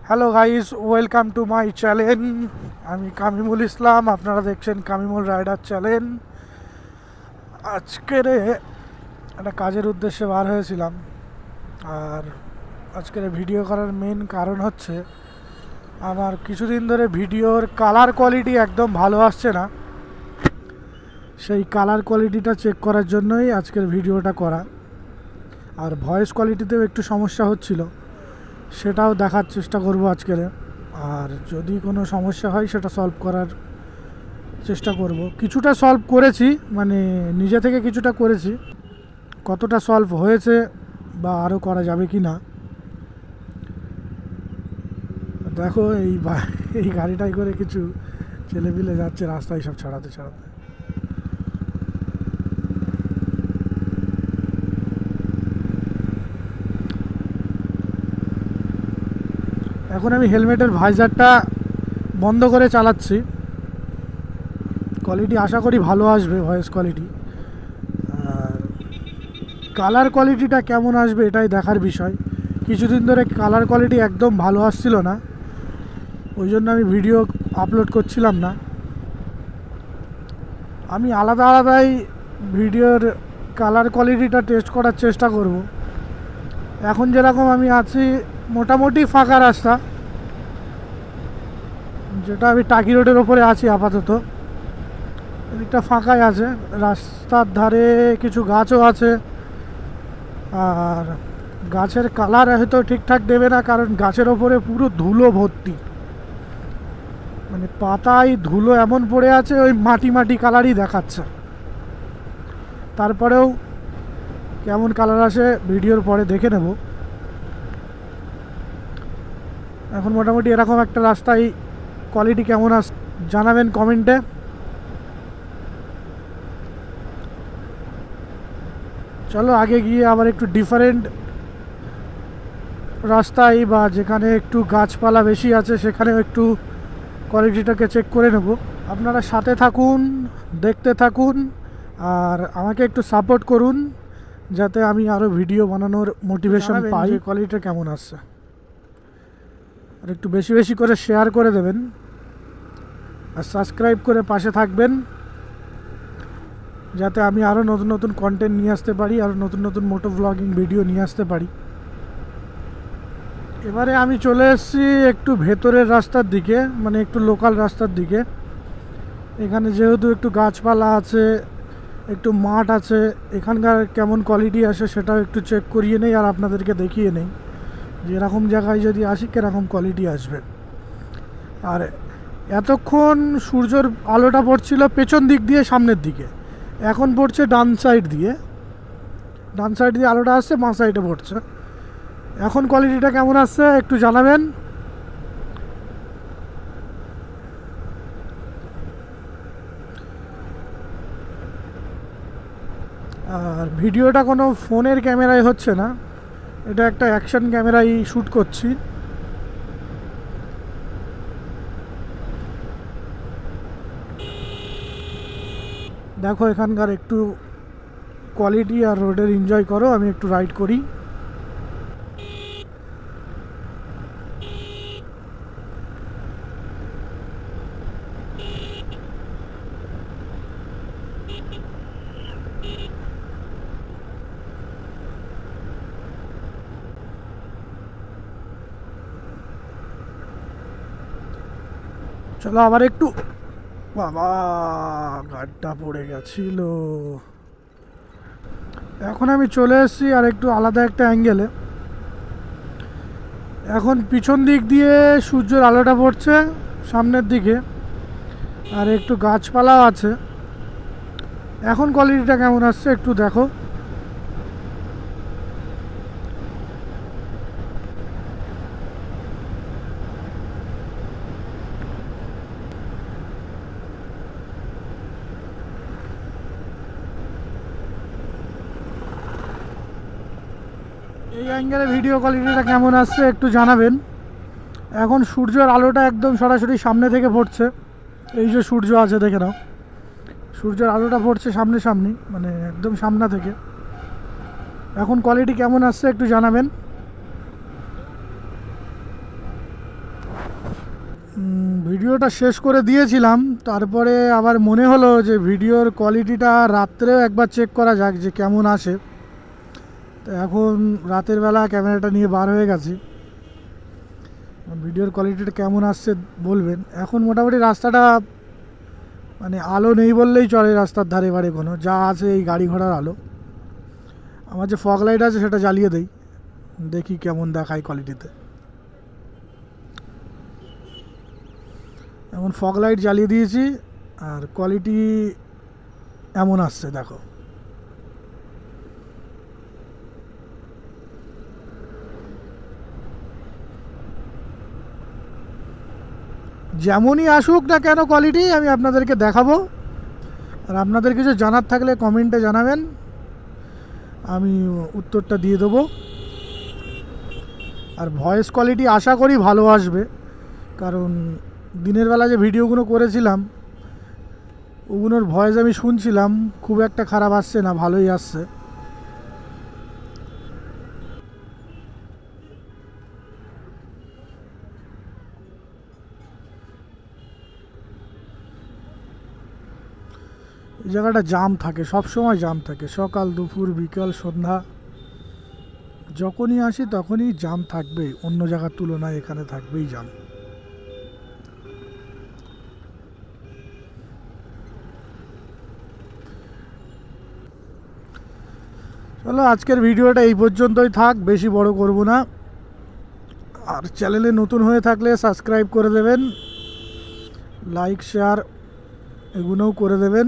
Hello guys, welcome to my channel. আমি কামিমুল ইসলাম, আপনারা দেখছেন কামিমুল রাইডার চ্যানেল। আজকের একটা কাজের উদ্দেশ্যে বার হয়েছিলাম, আর আজকের ভিডিও করার মেন কারণ হচ্ছে আমার কিছুদিন ধরে ভিডিওর কালার কোয়ালিটি একদম ভালো আসছে না। সেই কালার কোয়ালিটিটা চেক করার জন্যই আজকের ভিডিওটা করা, আর ভয়েস কোয়ালিটিতেও একটু সমস্যা হচ্ছিল, সেটাও দেখার চেষ্টা করব আজকের। আর যদি কোনো সমস্যা হয় সেটা সলভ করার চেষ্টা করব। কিছুটা সলভ করেছি, মানে নিজে থেকে কিছুটা করেছি, কতটা সলভ হয়েছে বা আরও করা যাবে কি না দেখো। এই গাড়িটাই করে কিছু ছেলেপিলে যাচ্ছে রাস্তায় সব ছাড়াতে ছাড়াতে। এখন আমি হেলমেটের ভাইজারটা বন্ধ করে চালাচ্ছি। কোয়ালিটি আশা করি ভালো আসবে, ভয়েস কোয়ালিটি। আর কালার কোয়ালিটিটা কেমন আসবে এটাই দেখার বিষয়। কিছুদিন ধরে কালার কোয়ালিটি একদম ভালো আসছিল না, ওই জন্য আমি ভিডিও আপলোড করছিলাম না। আমি আলাদা আলাদাই ভিডিওর কালার কোয়ালিটিটা টেস্ট করার চেষ্টা করব। এখন যেরকম আমি আছি মোটামুটি ফাঁকা রাস্তা, যেটা আমি টাকি রোডের ওপরে আছি আপাতত, এদিকটা ফাঁকাই আছে। রাস্তার ধারে কিছু গাছও আছে, আর গাছের কালার হয়তো ঠিকঠাক দেবে না, কারণ গাছের ওপরে পুরো ধুলো ভর্তি, মানে পাতায় ধুলো এমন পড়ে আছে, ওই মাটি মাটি কালারই দেখাচ্ছে। তারপরেও কেমন কালার আসে ভিডিওর পরে দেখে নেব। এখন মোটামুটি এরকম একটা রাস্তায় কোয়ালিটি কেমন আস জানাবেন কমেন্টে। চলো আগে গিয়ে আবার একটু ডিফারেন্ট রাস্তায় বা যেখানে একটু গাছপালা বেশি আছে সেখানেও একটু কোয়ালিটিটাকে চেক করে নেব। আপনারা সাথে থাকুন, দেখতে থাকুন, আর আমাকে একটু সাপোর্ট করুন, যাতে আমি আরও ভিডিও বানানোর মোটিভেশন পাই। কোয়ালিটিটা কেমন আসছে, আর একটু বেশি বেশি করে শেয়ার করে দেবেন, আর সাবস্ক্রাইব করে পাশে থাকবেন, যাতে আমি আরও নতুন নতুন কন্টেন্ট নিয়ে আসতে পারি, আরও নতুন নতুন মোটো ব্লগিং ভিডিও নিয়ে আসতে পারি। এবারে আমি চলে এসেছি একটু ভেতরের রাস্তার দিকে, মানে একটু লোকাল রাস্তার দিকে। এখানে যেহেতু একটু গাছপালা আছে, একটু মাঠ আছে, এখানকার কেমন কোয়ালিটি আসে সেটাও একটু চেক করিয়ে নেই, আর আপনাদেরকে দেখিয়ে নেই যে এরকম জায়গায় যদি আসি কীরকম কোয়ালিটি আসবে। আর এতক্ষণ সূর্যর আলোটা পড়ছিল পেছন দিক দিয়ে সামনের দিকে, এখন পড়ছে ডান সাইড দিয়ে। ডান সাইড দিয়ে আলোটা আসছে, বাঁ সাইডে পড়ছে। এখন কোয়ালিটিটা কেমন আসছে একটু জানাবেন। আর ভিডিওটা কোনো ফোনের ক্যামেরায় হচ্ছে না, এটা একটা অ্যাকশন ক্যামেরায় শ্যুট করছি। দেখো এখানকার একটু কোয়ালিটি আর রোডের এনজয় করো, আমি একটু রাইড করি। চলো আবার একটু, বাবা গাড্ডা পড়ে গেছিল। এখন আমি চলে এসেছি আর একটু আলাদা একটা অ্যাঙ্গেলে। এখন পিছন দিক দিয়ে সূর্যের আলোটা পড়ছে সামনের দিকে, আর একটু গাছপালাও আছে। এখন কোয়ালিটিটা কেমন আসছে একটু দেখো। এই অ্যাঙ্গেলে ভিডিও কোয়ালিটিটা কেমন আসছে একটু জানাবেন। এখন সূর্যের আলোটা একদম সরাসরি সামনে থেকে পড়ছে, এই যে সূর্য আছে দেখে নাও, সূর্যের আলোটা পড়ছে সামনে সামনি, মানে একদম সামনা থেকে। এখন কোয়ালিটি কেমন আসছে একটু জানাবেন। ভিডিওটা শেষ করে দিয়েছিলাম, তারপরে আবার মনে হলো যে ভিডিওর কোয়ালিটিটা রাত্রেও একবার চেক করা যাক যে কেমন আসে। তো এখন রাতের বেলা ক্যামেরাটা নিয়ে বার হয়ে গেছি, ভিডিওর কোয়ালিটিটা কেমন আসছে বলবেন। এখন মোটামুটি রাস্তাটা মানে আলো নেই বললেই চলে, রাস্তার ধারে বারে কোনো যা আছে এই গাড়ি ঘোড়ার আলো। আমার যে ফগ লাইট আছে সেটা জ্বালিয়ে দেই, দেখি কেমন দেখায় কোয়ালিটিতে। এমন ফগ লাইট জ্বালিয়ে দিয়েছি আর কোয়ালিটি এমন আসছে দেখো। যেমনই আসুক না কেন কোয়ালিটি আমি আপনাদেরকে দেখাবো। আর আপনাদের কিছু জানার থাকলে কমেন্টে জানাবেন, আমি উত্তরটা দিয়ে দেবো। আর ভয়েস কোয়ালিটি আশা করি ভালো আসবে, কারণ দিনের বেলা যে ভিডিওগুলো করেছিলাম ওগুলোর ভয়েস আমি শুনছিলাম, খুব একটা খারাপ আসছে না, ভালোই আসছে। এই জায়গাটা জাম থাকে, সব সময় জাম থাকে, সকাল দুপুর বিকাল সন্ধ্যা যখনই আসি তখনই জাম থাকবেই, অন্য জায়গার তুলনায় এখানে থাকবেই জাম। চলো আজকের ভিডিওটা এই পর্যন্তই থাক, বেশি বড় করব না। আর চ্যানেলে নতুন হয়ে থাকলে সাবস্ক্রাইব করে দেবেন, লাইক শেয়ার এগুলোও করে দেবেন।